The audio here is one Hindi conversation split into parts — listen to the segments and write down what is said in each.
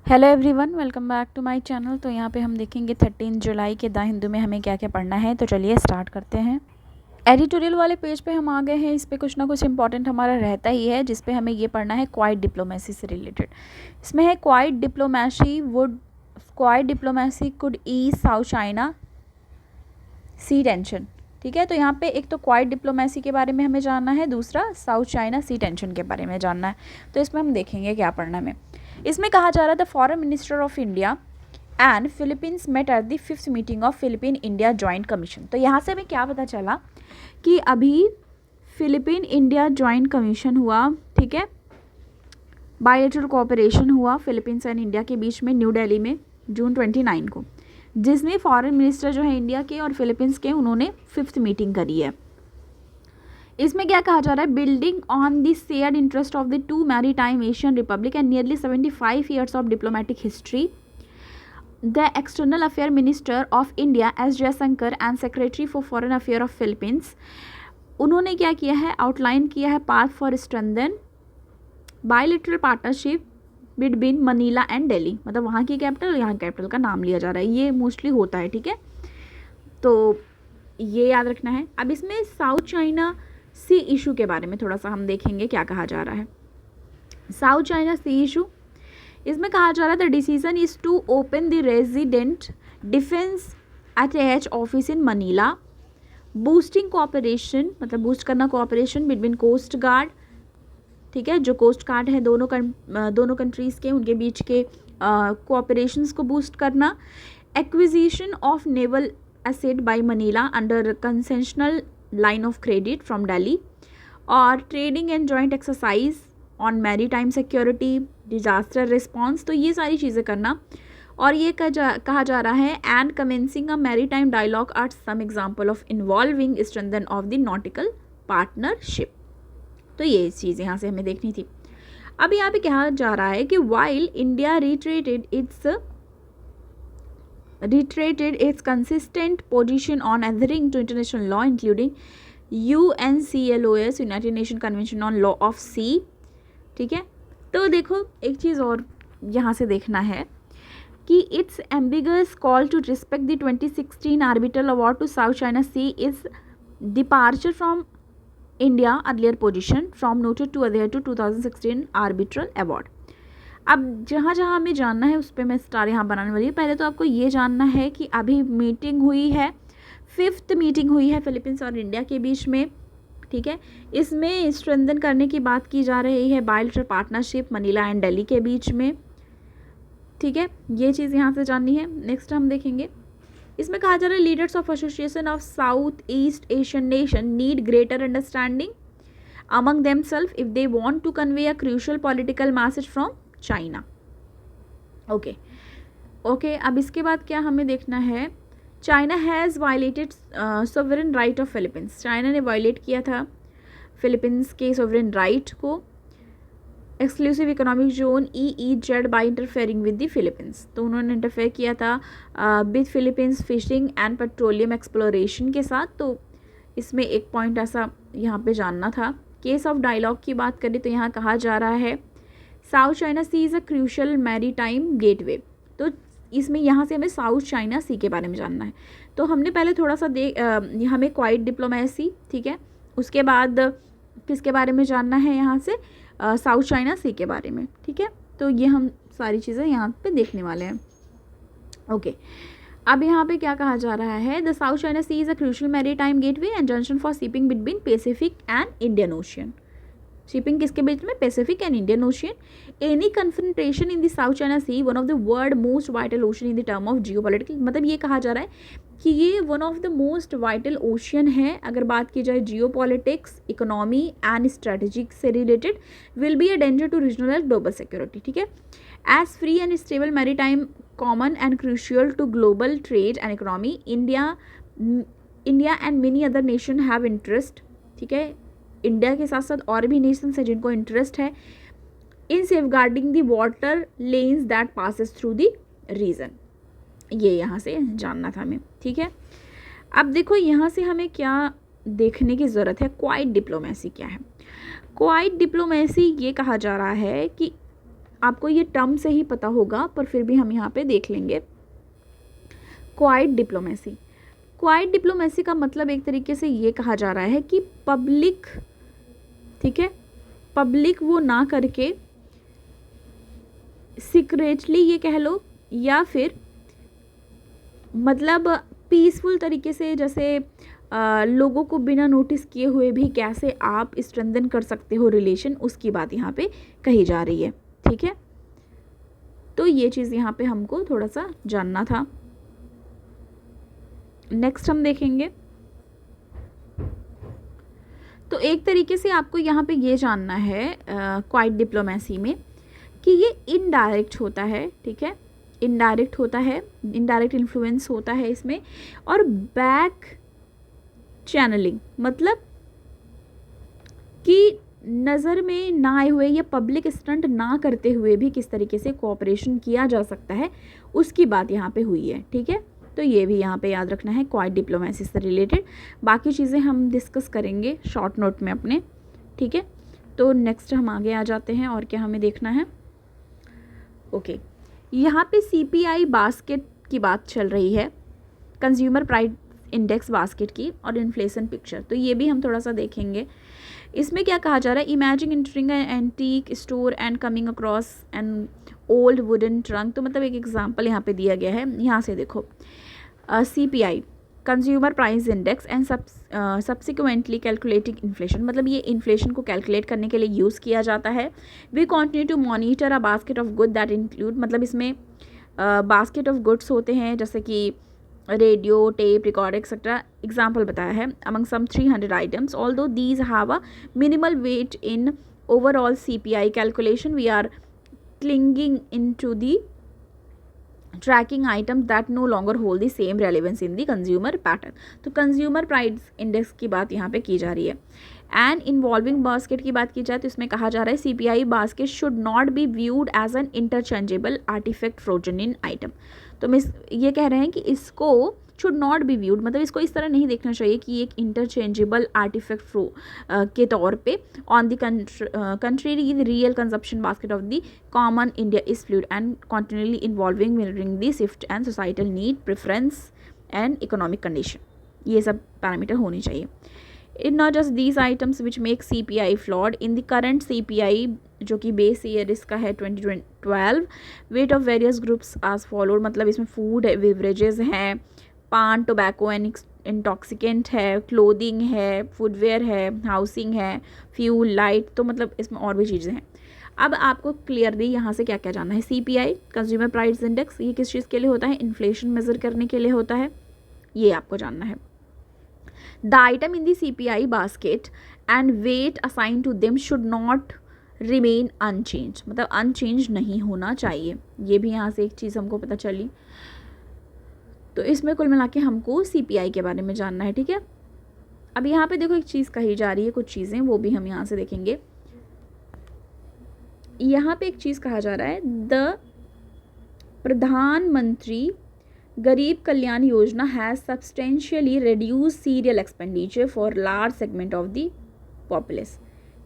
Hello everyone, welcome back to my channel. तो यहाँ पे हम देखेंगे 13 जुलाई के द हिंदू में हमें क्या क्या पढ़ना है। तो चलिए स्टार्ट करते हैं। एडिटोरियल वाले पेज पे हम आ गए हैं। इस पे कुछ ना कुछ इंपॉर्टेंट हमारा रहता ही है, जिस पे हमें ये पढ़ना है क्वाइट डिप्लोमेसी से रिलेटेड। इसमें है quite diplomacy could ease South China Sea tension. ठीक है, तो यहाँ पे एक तो क्वाइट डिप्लोमेसी के बारे में हमें जानना है, दूसरा साउथ चाइना सी टेंशन के बारे में जानना है। तो इसमें हम देखेंगे क्या पढ़ना है। इसमें कहा जा रहा था foreign minister of India and Philippines met at the 5th meeting of Philippine India joint commission. तो यहाँ से हमें क्या पता चला कि अभी फिलीपीन इंडिया जॉइंट कमीशन हुआ। ठीक है, बायलैटरल कोऑपरेशन हुआ फिलीपींस एंड इंडिया के बीच में न्यू दिल्ली में जून 29 को, जिसमें फॉरेन मिनिस्टर जो है इंडिया के और फिलीपींस के, उन्होंने 5th मीटिंग करी है। इसमें क्या कहा जा रहा है, building on the shared interest of the two maritime Asian Republic and nearly 75 years of diplomatic history, the external affair minister of India S Jaishankar and secretary for foreign affair of Philippines, उन्होंने क्या किया है, आउटलाइन किया है path for strengthen bilateral partnership between Manila and Delhi. मतलब वहाँ की कैपिटल, यहाँ कैपिटल का नाम लिया जा रहा है, ये मोस्टली होता है। ठीक है, तो ये याद रखना है। अब इसमें साउथ चाइना सी इशू के बारे में थोड़ा सा हम देखेंगे क्या कहा जा रहा है। साउथ चाइना सी इशू, इसमें कहा जा रहा था decision is to open the resident defence attach office in Manila, boosting cooperation, मतलब बूस्ट करना कोऑपरेशन बिटवीन कोस्ट गार्ड। ठीक है, जो कोस्ट गार्ड है दोनों कंट्रीज़ के, उनके बीच के कोऑपरेशंस को बूस्ट करना, acquisition of naval asset by Manila under concessional line of credit from Delhi, और trading and joint exercise on maritime security, disaster response. तो ये सारी चीज़ें करना। और ये कहा जा रहा है and commencing a maritime dialogue are some example of involving strengthen of the nautical partnership. तो ये चीज़ यहाँ से हमें देखनी थी। अब यहाँ पे कहा जा रहा है कि while India reiterated its consistent position on adhering to international law including UNCLOS United Nations Convention on Law of Sea। ठीक है, तो देखो एक चीज़ और यहाँ से देखना है कि it's ambiguous call to respect the 2016 arbitral award to South China Sea is departure from India earlier position from noted to adhere to 2016 arbitral award। अब जहाँ जहाँ हमें जानना है उस पर मैं स्टार यहाँ बनाने वाली हूँ। पहले तो आपको ये जानना है कि अभी मीटिंग हुई है, 5th मीटिंग हुई है फिलीपींस और इंडिया के बीच में। ठीक है, इसमें स्ट्रेंथन करने की बात की जा रही है bilateral partnership Manila and Delhi के बीच में। ठीक है, ये चीज़ यहाँ से जाननी है। नेक्स्ट हम देखेंगे, इसमें कहा जा रहा है leaders of association of south east Asian nation need greater understanding among themselves if they want to convey a crucial political message from China. Okay, अब इसके बाद क्या हमें देखना है, China has violated sovereign right of Philippines. China ने वायलेट किया था फिलीपींस के सोवरेन राइट को, exclusive economic zone EEZ by interfering with the Philippines. तो उन्होंने इंटरफेयर किया था with Philippines fishing and petroleum exploration के साथ। तो इसमें एक पॉइंट ऐसा यहाँ पे जानना था। केस ऑफ डायलॉग की बात करें तो यहाँ कहा जा रहा है South China Sea is a crucial maritime gateway. तो इसमें यहाँ से हमें साउथ चाइना सी के बारे में जानना है। तो हमने पहले थोड़ा सा हमें क्वाइट डिप्लोमेसी, ठीक है, उसके बाद किसके बारे में जानना है, यहाँ से साउथ चाइना सी के बारे में। ठीक है, तो ये हम सारी चीज़ें यहाँ पे देखने वाले हैं। ओके, अब यहाँ पे क्या कहा जा रहा है, the South China Sea is a crucial maritime gateway and junction for shipping between Pacific and Indian ocean. Shipping किसके बीच में, Pacific and Indian ocean. Any confrontation in the South China Sea one of the world most vital ocean in the term of geopolitical. मतलब ये कहा जा रहा है कि ये one of the most vital ocean है अगर बात की जाए जियोपॉलिटिक्स, इकोनॉमी एंड स्ट्रेटेजिक से related, will be a danger to regional and global security. ठीक है, as free and stable maritime common and crucial to global trade and economy, India and many other nation have interest. ठीक है, इंडिया के साथ साथ और भी नेशंस हैं जिनको इंटरेस्ट है in safeguarding the water lanes that passes through the region. ये यहाँ से जानना था हमें। ठीक है, अब देखो यहाँ से हमें क्या देखने की ज़रूरत है, क्वाइट डिप्लोमेसी क्या है। क्वाइट डिप्लोमेसी ये कहा जा रहा है कि आपको ये टर्म से ही पता होगा, पर फिर भी हम यहाँ पे देख लेंगे। क्वाइट डिप्लोमेसी, क्वाइट डिप्लोमेसी का मतलब एक तरीके से ये कहा जा रहा है कि पब्लिक, ठीक है, पब्लिक वो ना करके सीक्रेटली ये कह लो, या फिर मतलब पीसफुल तरीके से, जैसे लोगों को बिना नोटिस किए हुए भी कैसे आप स्ट्रेंथन कर सकते हो रिलेशन, उसकी बात यहाँ पे कही जा रही है, ठीक है। तो ये चीज़ यहाँ पे हमको थोड़ा सा जानना था। नेक्स्ट हम देखेंगे, तो एक तरीके से आपको यहाँ पे ये जानना है क्वाइट डिप्लोमेसी में कि ये इनडायरेक्ट होता है, ठीक है, इनडायरेक्ट होता है, इनडायरेक्ट इन्फ्लुएंस होता है इसमें, और बैक चैनलिंग मतलब कि नज़र में ना आए हुए या पब्लिक स्टंट ना करते हुए भी किस तरीके से कोऑपरेशन किया जा सकता है, उसकी बात यहाँ पे हुई है, ठीक है। तो ये भी यहाँ पे याद रखना है क्वाइट डिप्लोमेसी से रिलेटेड। बाकी चीज़ें हम डिस्कस करेंगे शॉर्ट नोट में अपने, ठीक है। तो नेक्स्ट हम आगे आ जाते हैं, और क्या हमें देखना है। ओके, यहाँ पे CPI बास्केट की बात चल रही है, कंज्यूमर प्राइस इंडेक्स बास्केट की, और इन्फ्लेशन पिक्चर, तो ये भी हम थोड़ा सा देखेंगे। इसमें क्या कहा जा रहा है, imagine entering an antique store and coming across an old wooden trunk. तो मतलब एक एग्जांपल यहाँ पे दिया गया है, यहाँ से देखो, CPI consumer price index and subsequently calculating inflation, मतलब ये इन्फ्लेशन को कैलकुलेट करने के लिए यूज़ किया जाता है। We continue to monitor a basket of good that include, मतलब इसमें बास्केट ऑफ गुड्स होते हैं, जैसे कि radio, tape, record etcetera. Example बताया है, among some 300 items, although these have a minimal weight in overall CPI calculation, we are clinging into the tracking item that no longer hold the same relevance in the consumer pattern. तो कंज्यूमर प्राइस इंडेक्स की बात यहाँ पे की जा रही है। एंड इन्वॉल्विंग बास्केट की बात की जाए तो इसमें कहा जा रहा है CPI basket should not be viewed as an interchangeable artifact frozen in item. तो मैं ये कह रहे हैं कि इसको शुड नॉट बी व्यूड, मतलब इसको इस तरह नहीं देखना चाहिए कि एक इंटरचेंजेबल आर्टिफैक्ट के तौर पे। On the country the real consumption basket of the common India is fluid and continually involving mirroring the shift and societal need, preference and economic condition, ये सब पैरामीटर होनी चाहिए। It's not just these items which make CPI flawed. In the current CPI जो कि बेस ईयर इसका है 2012, weight of various groups as followed, मतलब इसमें फूड है, बेवरेजेस हैं, पान, टोबैको एंड इंटॉक्सिकेंट है, क्लोथिंग है, फुटवेयर है, हाउसिंग है, फ्यूल, लाइट, तो मतलब इसमें और भी चीज़ें हैं। अब आपको क्लियरली यहाँ से क्या क्या जानना है। CPI कंज्यूमर प्राइस इंडेक्स, ये किस चीज़ के लिए होता है, इन्फ्लेशन मेज़र करने के लिए होता है, ये आपको जानना है। The item in the CPI basket and weight assigned to them should not remain unchanged, मतलब unchanged नहीं होना चाहिए। ये भी यहाँ से एक चीज़ हमको पता चली। तो इसमें कुल मिला के हमको CPI के बारे में जानना है, ठीक है। अब यहाँ पे देखो एक चीज़ कही जा रही है, कुछ चीज़ें वो भी हम यहाँ से देखेंगे। यहाँ पे एक चीज़ कहा जा रहा है, द प्रधानमंत्री गरीब Kalyan Yojana has substantially reduce serial expenditure for large segment of the populace.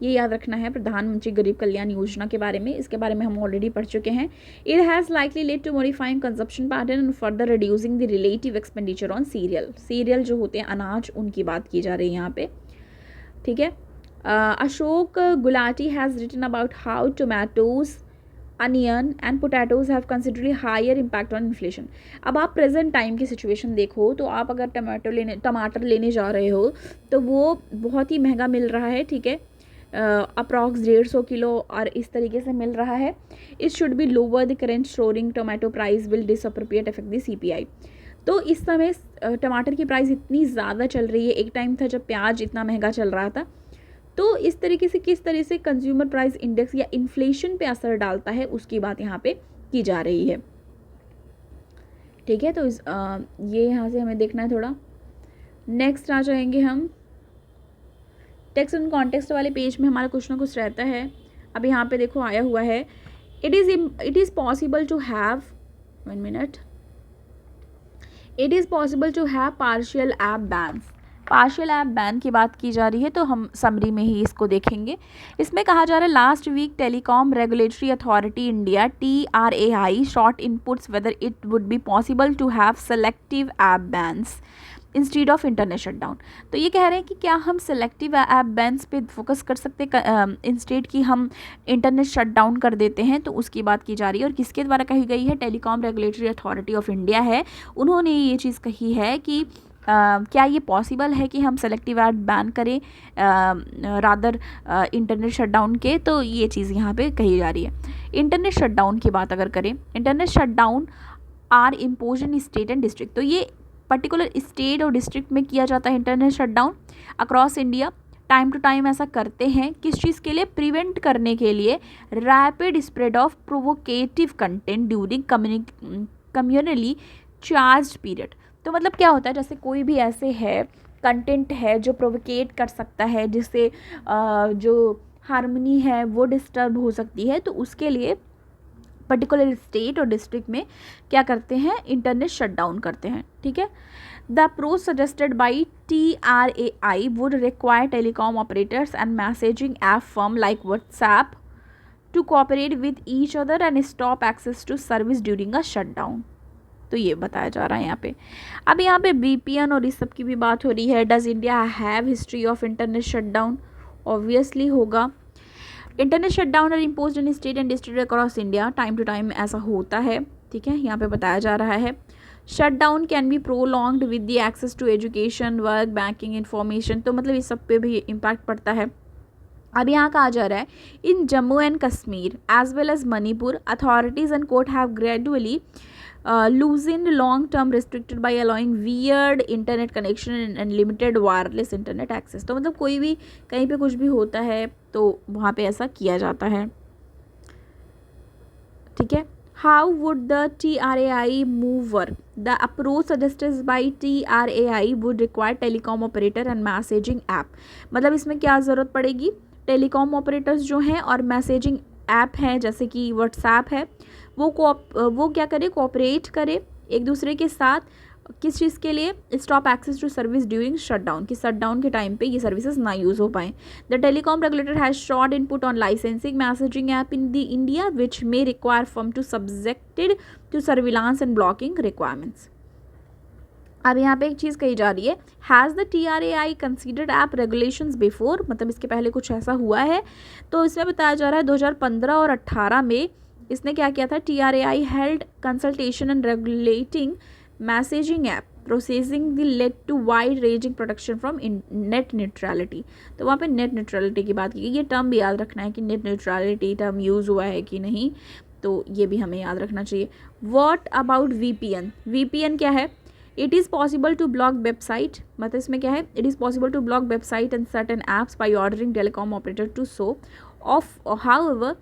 ये याद रखना है प्रधानमंत्री गरीब कल्याण योजना के बारे में, इसके बारे में हम ऑलरेडी पढ़ चुके हैं। It has likely led to modifying consumption pattern and further reducing the relative expenditure on cereal. Cereal जो होते हैं अनाज, उनकी बात की जा रही है यहाँ पे, ठीक है। Ashok Gulati has written about how tomatoes, onion and potatoes have considerably higher impact on inflation. अब आप प्रेजेंट टाइम की सिचुएशन देखो तो आप अगर टमाटर लेने जा रहे हो तो वो बहुत ही महंगा मिल रहा है, ठीक है, अप्रॉक्स 150 किलो और इस तरीके से मिल रहा है। It should be lower the current soaring tomato price will disproportionate effect the CPI। तो इस समय टमाटर की प्राइस इतनी ज़्यादा चल रही है, एक टाइम था जब प्याज इतना महंगा चल रहा था। तो इस तरीके से किस तरह से कंज्यूमर प्राइस इंडेक्स या इन्फ्लेशन पे असर डालता है उसकी बात यहाँ पे की जा रही है, ठीक है। तो ये यहाँ से हमें देखना है थोड़ा। नेक्स्ट आ जाएंगे हम, टेक्स्ट एंड कॉन्टेक्स्ट वाले पेज में हमारा कुछ ना कुछ रहता है। अब यहाँ पे देखो आया हुआ है, it is possible to have, 1 minute, it is possible to have partial app bans partial app ban की बात की जा रही है, तो हम समरी में ही इसको देखेंगे। इसमें कहा जा रहा है last week telecom regulatory authority India TRAI sought inputs whether it would be possible to have selective app bans instead of internet shutdown. तो ये कह रहे हैं कि क्या हम सेलेक्टिव ऐप बैन्स पे फोकस कर सकते इंस्टेड कि हम इंटरनेट शटडाउन कर देते हैं, तो उसकी बात की जा रही है। और किसके द्वारा कही गई है? Telecom regulatory authority of India है, उन्होंने ये चीज़ कही है कि क्या ये पॉसिबल है कि हम सेलेक्टिव ऐप बैन करें रादर इंटरनेट शटडाउन के। तो ये चीज़ यहाँ पे कही जा रही है। इंटरनेट शटडाउन की बात अगर करें, internet shutdown are impose in state and district. तो ये पर्टिकुलर स्टेट और डिस्ट्रिक्ट में किया जाता है internet shutdown across India. Time to time ऐसा करते हैं, किस चीज़ के लिए? प्रिवेंट करने के लिए rapid spread of provocative content during communally charge period. तो मतलब क्या होता है, जैसे कोई भी ऐसे है कंटेंट है जो प्रोवोकेट कर सकता है, जिससे जो हार्मनी है वो डिस्टर्ब हो सकती है, तो उसके लिए पर्टिकुलर स्टेट और डिस्ट्रिक्ट में क्या करते हैं? इंटरनेट शटडाउन करते हैं। ठीक है। The approach suggested by TRAI would require telecom operators and messaging app firm like WhatsApp to cooperate with each other and stop access to service during a shutdown. तो ये बताया जा रहा है यहाँ पे। अब यहाँ पे VPN और इस सब की भी बात हो रही है। Does India have history of internet shutdown? Obviously होगा। Internet shutdown are imposed in state and district across India. Time to time ऐसा होता है। ठीक है, यहाँ पे बताया जा रहा है। Shutdown can be prolonged with the access to education, work, banking, information. तो मतलब इस सब पे भी इम्पैक्ट पड़ता है। अब यहाँ कहा जा रहा है in Jammu and Kashmir as well as Manipur authorities and court have gradually loosened long-term restricted by allowing weird internet connection and limited wireless internet access। तो मतलब कोई भी कहीं पे कुछ भी होता है तो वहाँ पे ऐसा किया जाता है। ठीक है। How would the TRAI move work? The approach suggested by TRAI would require telecom operator and messaging app। मतलब इसमें क्या ज़रूरत पड़ेगी? टेलीकॉम ऑपरेटर्स जो हैं और मैसेजिंग ऐप हैं जैसे कि व्हाट्सएप है, वो क्या करे? कोऑपरेट करे एक दूसरे के साथ। किस चीज़ के लिए? Stop access to service during shutdown, कि शटडाउन के टाइम पे ये सर्विसेज ना यूज़ हो पाएँ। The telecom regulator has sought input on licensing messaging app in the India which may require firm to subjected to surveillance and blocking requirements. अब यहाँ पे एक चीज़ कही जा रही है, has the TRAI considered app regulations before? मतलब इसके पहले कुछ ऐसा हुआ है? तो इसमें बताया जा रहा है 2015 और 18 में इसने क्या किया था? TRAI held consultation and regulating messaging app processing the led to wide ranging protection from net neutrality. तो वहाँ पे नेट न्यूट्रलिटी की बात की गई। ये टर्म भी याद रखना है कि नेट न्यूट्रलिटी टर्म यूज़ हुआ है कि नहीं, तो ये भी हमें याद रखना चाहिए। What about VPN? VPN क्या है? It is possible to block website. मतलब इसमें क्या है? It is possible to block website and certain apps by ordering telecom operator to show off however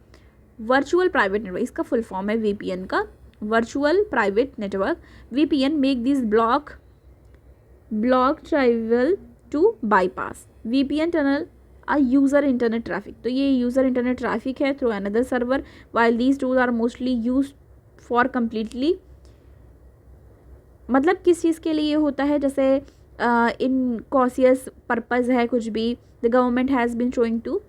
virtual private network. इसका फुल फॉर्म है VPN का, virtual private network. VPN make this block trivial to bypass VPN tunnel a user internet traffic। तो ये यूज़र इंटरनेट ट्रैफिक है through another server while these tools are mostly used for completely। मतलब किस चीज़ के लिए होता है? जैसे इन कॉशियस पर्पज़ है कुछ भी, the government has been showing to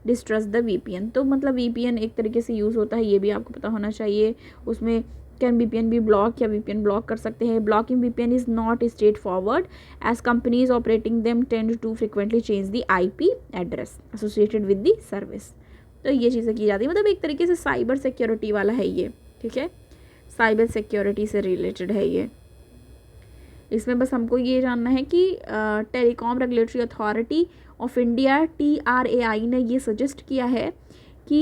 distrust the VPN। तो मतलब VPN एक तरीके से यूज़ होता है, ये भी आपको पता होना चाहिए। उसमें कैन VPN भी ब्लॉक या VPN ब्लॉक कर सकते हैं। Blocking VPN is not straightforward as companies operating them tend to frequently change the IP address associated with the service. तो ये चीज़ें की जाती है। मतलब एक तरीके से साइबर सिक्योरिटी वाला है ये। ठीक है, साइबर सिक्योरिटी से रिलेटेड है ये। इसमें बस हमको ये जानना है कि telecom regulatory authority of India TRAI ने ये सजेस्ट किया है कि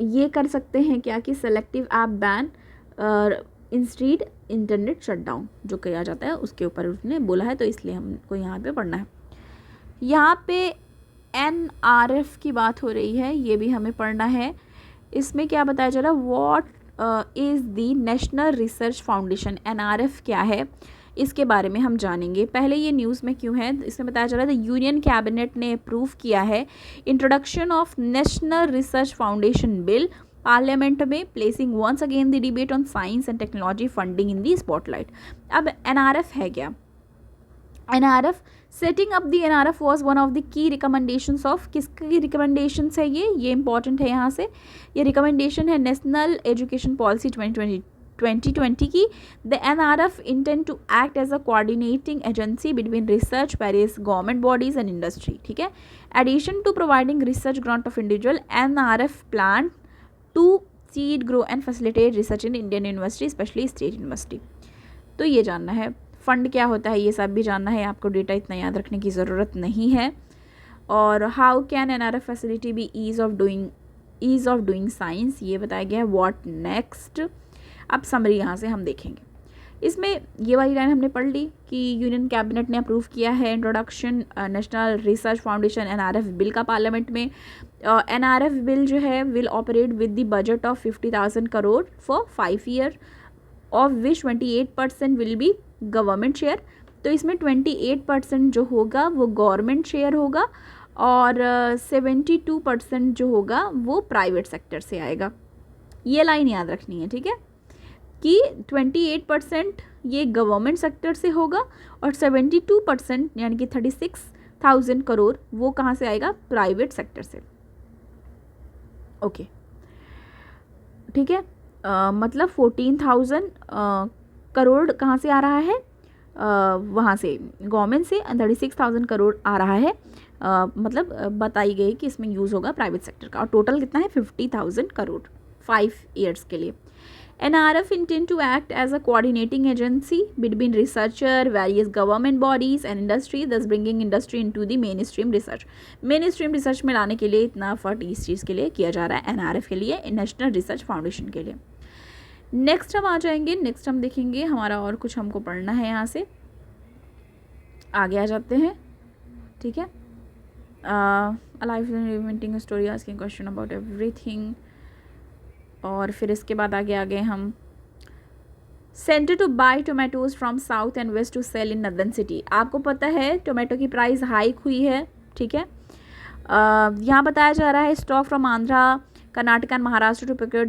ये कर सकते हैं क्या कि selective app ban instead internet shutdown जो किया जाता है उसके ऊपर उसने बोला है। तो इसलिए हमको यहाँ पे पढ़ना है। यहाँ पे NRF की बात हो रही है, ये भी हमें पढ़ना है। इसमें क्या बताया जा रहा है? What is the national research foundation. NRF क्या है इसके बारे में हम जानेंगे। पहले ये न्यूज़ में क्यों है, इसमें बताया जा रहा है द यूनियन कैबिनेट ने अप्रूव किया है introduction of national research foundation bill parliament में, placing once again the debate on science and technology funding in the spotlight. अब एनआरएफ है क्या? NRF, setting up the NRF was one of the key recommendations of, किसकी रिकमेंडेशंस है ये इंपॉर्टेंट है यहाँ से, ये रिकमेंडेशन है नेशनल एजुकेशन पॉलिसी 2020 की। The NRF intend to act as a coordinating agency between research, various government bodies and industry, ठीक है। Addition to providing research grant of individual, NRF plan to seed, grow and facilitate research in Indian university, especially state university. तो ये जानना है, फंड क्या होता है ये सब भी जानना है आपको, डेटा इतना याद रखने की ज़रूरत नहीं है। और how can NRF facility be ease of doing science, ये बताया गया है। व्हाट नेक्स्ट, अब समरी यहाँ से हम देखेंगे। इसमें ये वाली लाइन हमने पढ़ ली कि यूनियन कैबिनेट ने अप्रूव किया है introduction national research foundation NRF bill का पार्लियामेंट में। एनआरएफ बिल जो है will operate with the budget of 50,000 crore for 5 year, of which 28% will be government share. तो इसमें 28% जो होगा वो गवर्नमेंट शेयर होगा और 72% जो होगा वो प्राइवेट सेक्टर से आएगा। ये लाइन याद रखनी है, ठीक है, कि 28% ये गवर्नमेंट सेक्टर से होगा और 72% यानी कि 36,000 करोड़ वो कहाँ से आएगा? प्राइवेट सेक्टर से। ओके, ठीक है, मतलब 14,000 करोड़ कहाँ से आ रहा है? वहाँ से गवर्नमेंट से, 36,000 करोड़ आ रहा है, मतलब बताई गई कि इसमें यूज़ होगा प्राइवेट सेक्टर का। और टोटल कितना है? 50,000 करोड़ 5 ईयर्स के लिए। NRF intend to act as a coordinating agency between researcher, various government bodies and industry, thus bringing industry into the mainstream research. Mainstream research में लाने के लिए इतना एफर्ट इस चीज़ के लिए किया जा रहा है NRF के लिए, नेशनल रिसर्च फाउंडेशन के लिए। नेक्स्ट हम आ जाएंगे, नेक्स्ट हम देखेंगे हमारा और कुछ हमको पढ़ना है, यहाँ से आगे आ जाते हैं, ठीक है। Alive eventing story asking question about everything, और फिर इसके बाद आगे हम centre to buy tomatoes from south and west to sell in northern city. आपको पता है टोमेटो की प्राइस हाइक हुई है, ठीक है। यहाँ बताया जा रहा है stock from Andhra, Karnataka and Maharashtra to procure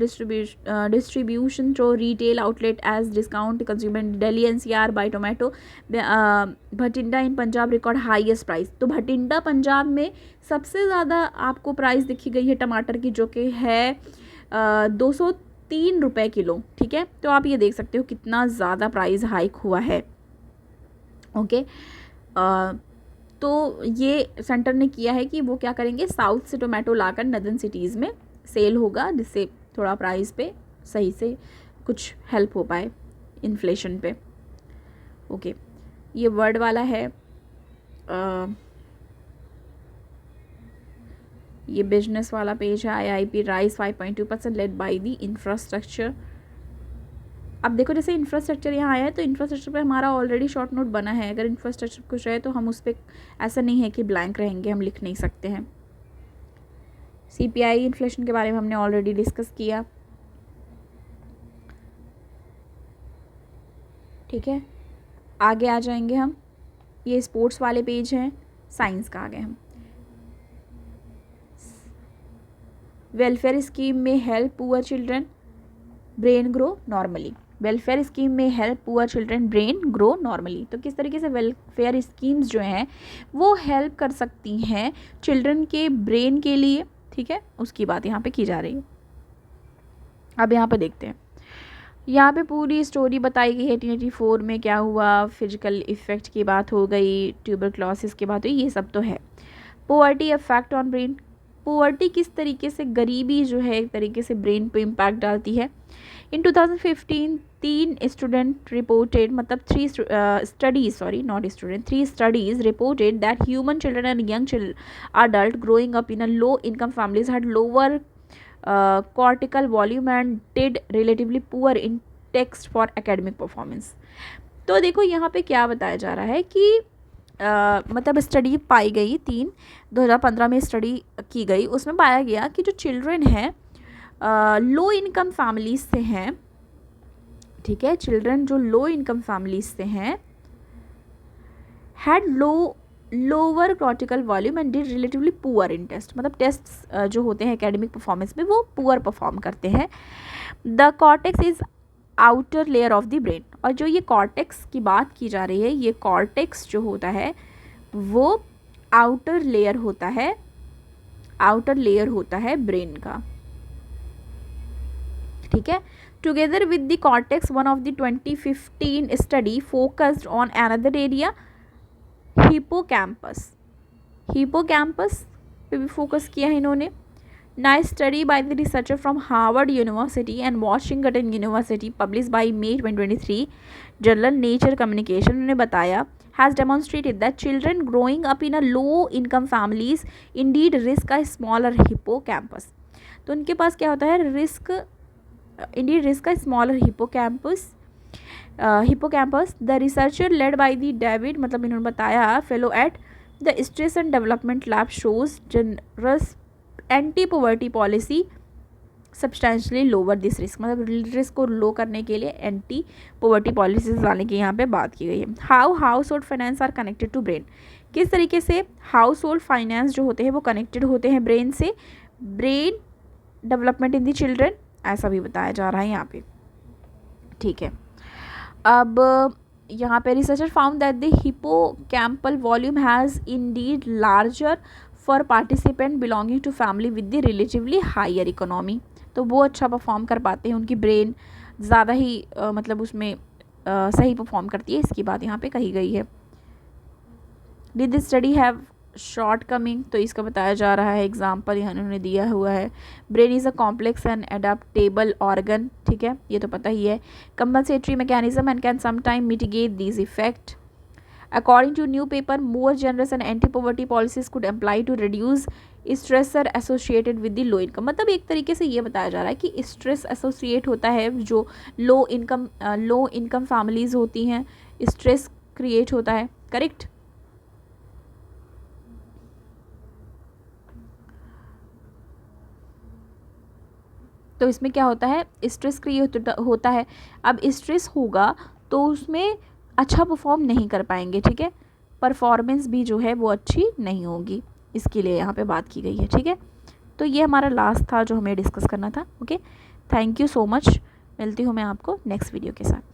distribution through retail outlet as discount consumer. Delhi NCR buy tomato. Bathinda in Punjab record highest price. तो भटिंडा पंजाब में सबसे ज़्यादा आपको प्राइस दिखी गई है टमाटर की, जो कि है 203 रुपये किलो, ठीक है। तो आप ये देख सकते हो कितना ज़्यादा प्राइस हाइक हुआ है, ओके। तो ये सेंटर ने किया है कि वो क्या करेंगे, साउथ से टोमेटो लाकर नदन सिटीज़ में सेल होगा, जिससे थोड़ा प्राइस पे सही से कुछ हेल्प हो पाए इन्फ्लेशन पे, ओके। ये वर्ड वाला है, ये बिजनेस वाला पेज है। IIP rise 5.2% led by the infrastructure. अब देखो जैसे इंफ्रास्ट्रक्चर यहाँ आया है तो इंफ्रास्ट्रक्चर पे हमारा ऑलरेडी शॉर्ट नोट बना है। अगर इंफ्रास्ट्रक्चर कुछ रहे तो हम उस पर ऐसा नहीं है कि ब्लैंक रहेंगे, हम लिख नहीं सकते हैं। CPI इन्फ्लेशन के बारे में हमने ऑलरेडी डिस्कस किया, ठीक है। आगे आ जाएंगे हम, ये स्पोर्ट्स वाले पेज हैं, साइंस का आ गए हम। Welfare scheme may help poor children brain grow normally. Welfare scheme may help poor children brain grow normally. तो किस तरीके से वेलफेयर स्कीम्स जो हैं वो हेल्प कर सकती हैं चिल्ड्रन के ब्रेन के लिए, ठीक है, उसकी बात यहाँ पे की जा रही है। अब यहाँ पे देखते हैं, यहाँ पे पूरी स्टोरी बताई गई है। 1884 में क्या हुआ, फिजिकल इफ़ेक्ट की बात हो गई, ट्यूबरक्लोसिस की बात हुई, ये सब तो है। Poverty effect on brain, poverty किस तरीके से, गरीबी जो है एक तरीके से ब्रेन पे इम्पैक्ट डालती है। इन 2015 3 स्टूडेंट रिपोर्टेड, मतलब 3 studies reported that human children and young adult growing up in a low income families had lower cortical volume and did relatively poor in text for academic performance। तो देखो यहाँ पे क्या बताया जा रहा है कि मतलब स्टडी पाई गई 2015 में स्टडी की गई, उसमें पाया गया कि जो चिल्ड्रन हैं लो इनकम फैमिलीज से हैं, ठीक है, चिल्ड्रन जो लो इनकम फैमिलीज से हैं had lower cortical volume and did relatively poor in test, मतलब टेस्ट जो होते हैं एकेडमिक परफॉर्मेंस में वो पुअर परफॉर्म करते हैं। The cortex is outer layer of the brain, और जो ये कॉर्टेक्स की बात की जा रही है, ये कॉर्टेक्स जो होता है वो आउटर लेयर होता है, आउटर लेयर होता है ब्रेन का, ठीक है। Together with the cortex one of the 2015 study focused on another area, hippocampus, hippocampus पे भी फोकस किया है इन्होंने। Nice study by the researcher from Harvard university and Washington university publish by May 2023 journal nature communication, उन्होंने बताया has demonstrated that children growing up in a low income families indeed risk a smaller hippocampus। तो उनके पास क्या होता है, indeed risk a smaller hippocampus। The researcher led by the David, मतलब इन्होंने बताया fellow at the stress and development lab shows generous anti poverty policy substantially lower this risk, मतलब रिस्क को लो करने के लिए एंटी पॉवर्टी पॉलिसीज लाने की यहाँ पे बात की गई है। How household finance are connected to brain, किस तरीके से हाउस होल्ड फाइनेंस जो होते हैं वो कनेक्टेड होते हैं ब्रेन से, brain development in the children, ऐसा भी बताया जा रहा है यहाँ पे, ठीक है। अब यहाँ पे researcher found that the hippocampal volume has indeed larger for participant belonging to family with the relatively higher economy, तो वो अच्छा परफॉर्म कर पाते हैं, उनकी ब्रेन ज़्यादा ही मतलब उसमें सही परफॉर्म करती है, इसकी बात यहाँ पे कही गई है। Did this study have short coming, तो इसका बताया जा रहा है एग्जाम्पल यहाँ उन्होंने दिया हुआ है। Brain is a complex and adaptable organ, ठीक है, ये तो पता ही है। Compensatory mechanism and can sometime mitigate this effect. According to new paper, more generous and anti-poverty policies could apply to reduce stressor associated with the low income। मतलब एक तरीके से ये बताया जा रहा है कि स्ट्रेस एसोसिएट होता है, जो लो इनकम फैमिलीज़ होती हैं, स्ट्रेस क्रिएट होता है, करेक्ट। तो इसमें क्या होता है, स्ट्रेस क्रिएट होता है। अब स्ट्रेस होगा तो उसमें अच्छा परफॉर्म नहीं कर पाएंगे, ठीक है, परफॉर्मेंस भी जो है वो अच्छी नहीं होगी, इसके लिए यहाँ पे बात की गई है, ठीक है। तो ये हमारा लास्ट था जो हमें डिस्कस करना था। Okay, thank you so much, मिलती हूँ मैं आपको नेक्स्ट वीडियो के साथ।